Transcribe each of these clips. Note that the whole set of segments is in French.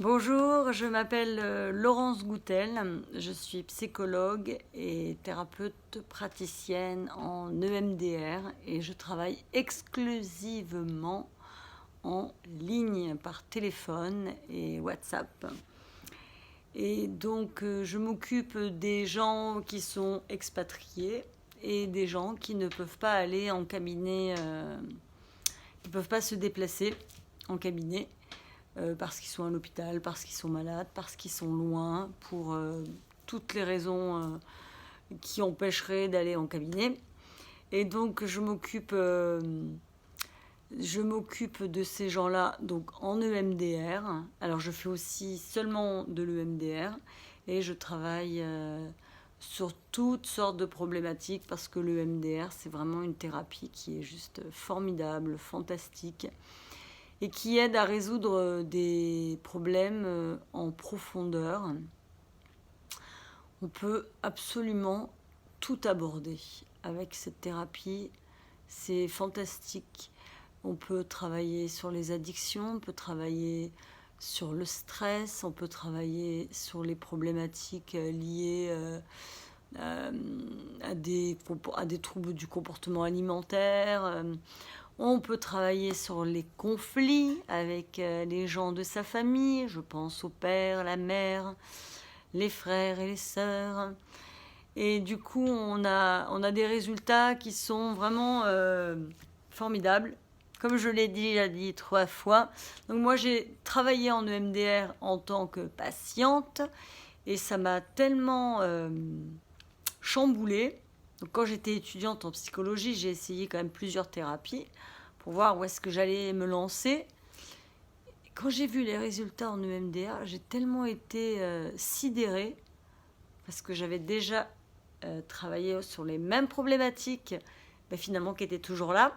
Bonjour, je m'appelle Laurence Goutel, je suis psychologue et thérapeute praticienne en EMDR et je travaille exclusivement en ligne par téléphone et WhatsApp. Et donc je m'occupe des gens qui sont expatriés et des gens qui ne peuvent pas aller en cabinet, qui ne peuvent pas se déplacer en cabinet parce qu'ils sont à l'hôpital, parce qu'ils sont malades, parce qu'ils sont loin, pour toutes les raisons qui empêcheraient d'aller en cabinet. Et donc je m'occupe de ces gens-là donc en EMDR. Alors je fais aussi seulement de l'EMDR et je travaille sur toutes sortes de problématiques parce que l'EMDR c'est vraiment une thérapie qui est juste formidable, fantastique et qui aide à résoudre des problèmes en profondeur. On peut absolument tout aborder avec cette thérapie. C'est fantastique. On peut travailler sur les addictions, on peut travailler sur le stress, on peut travailler sur les problématiques liées à des troubles du comportement alimentaire. On peut travailler sur les conflits avec les gens de sa famille. Je pense au père, la mère, les frères et les sœurs. Et du coup, on a des résultats qui sont vraiment formidables. Comme je l'ai déjà dit 3 fois. Donc moi, j'ai travaillé en EMDR en tant que patiente. Et ça m'a tellement chamboulée. Donc quand j'étais étudiante en psychologie, j'ai essayé quand même plusieurs thérapies pour voir où est-ce que j'allais me lancer. Et quand j'ai vu les résultats en EMDR, j'ai tellement été sidérée parce que j'avais déjà travaillé sur les mêmes problématiques, mais finalement qui étaient toujours là.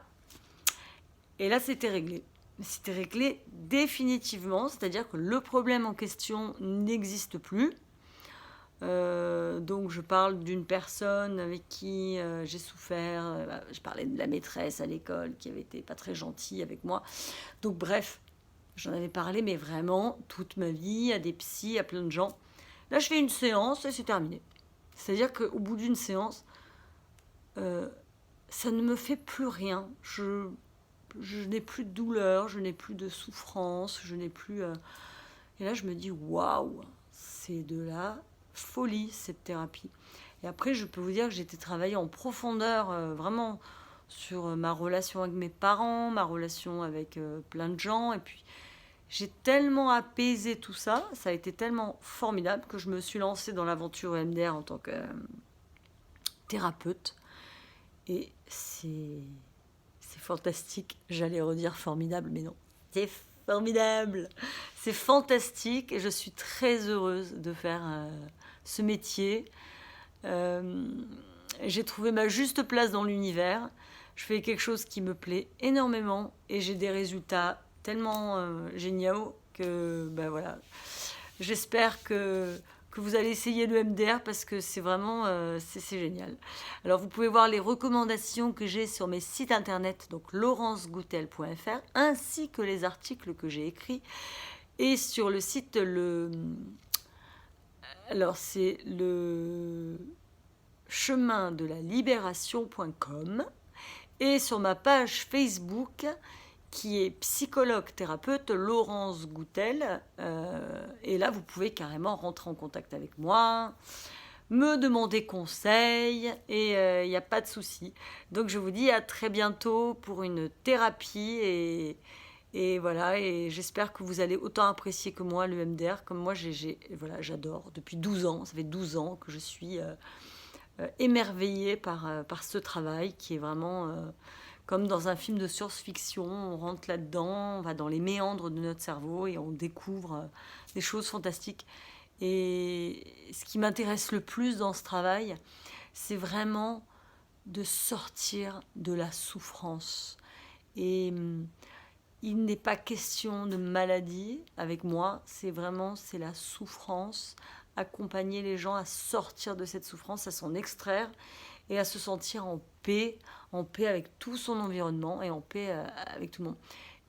Et là, c'était réglé. C'était réglé définitivement, c'est-à-dire que le problème en question n'existe plus. Donc je parle d'une personne avec qui j'ai souffert. Je parlais de la maîtresse à l'école qui avait été pas très gentille avec moi. Donc bref, j'en avais parlé, mais vraiment toute ma vie, à des psys, à plein de gens. Là, je fais une séance et c'est terminé. C'est-à-dire qu'au bout d'une séance, ça ne me fait plus rien. Je n'ai plus de douleur, je n'ai plus de souffrance, je n'ai plus... Et là, je me dis, waouh, c'est de la folie, cette thérapie. Et après, je peux vous dire que j'ai été travailler en profondeur, vraiment, sur ma relation avec mes parents, ma relation avec plein de gens. Et puis, j'ai tellement apaisé tout ça, ça a été tellement formidable que je me suis lancée dans l'aventure EMDR en tant que thérapeute. Et c'est fantastique. J'allais redire formidable, mais non. C'est formidable. C'est fantastique et je suis très heureuse de faire ce métier. J'ai trouvé ma juste place dans l'univers. Je fais quelque chose qui me plaît énormément et j'ai des résultats tellement géniaux que ben voilà. J'espère que vous allez essayer le MDR parce que c'est vraiment c'est génial. Alors vous pouvez voir les recommandations que j'ai sur mes sites internet, donc laurencegoutel.fr, ainsi que les articles que j'ai écrits. Et sur le site, alors c'est le chemin de la libération.com et sur ma page Facebook qui est psychologue thérapeute Laurence Goutel. Et là, vous pouvez carrément rentrer en contact avec moi, me demander conseil, et il n'y a pas de souci. Donc, je vous dis à très bientôt pour une thérapie, et voilà, et j'espère que vous allez autant apprécier que moi le MDR, comme moi, voilà, j'adore. Depuis 12 ans, ça fait 12 ans que je suis émerveillée par ce travail qui est vraiment... comme dans un film de science-fiction, on rentre là-dedans, on va dans les méandres de notre cerveau et on découvre des choses fantastiques. Et ce qui m'intéresse le plus dans ce travail, c'est vraiment de sortir de la souffrance. Et il n'est pas question de maladie avec moi, c'est la souffrance. Accompagner les gens à sortir de cette souffrance, à s'en extraire et à se sentir en paix avec tout son environnement et en paix avec tout le monde.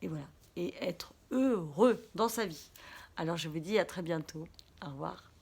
Et voilà, et être heureux dans sa vie. Alors je vous dis à très bientôt. Au revoir.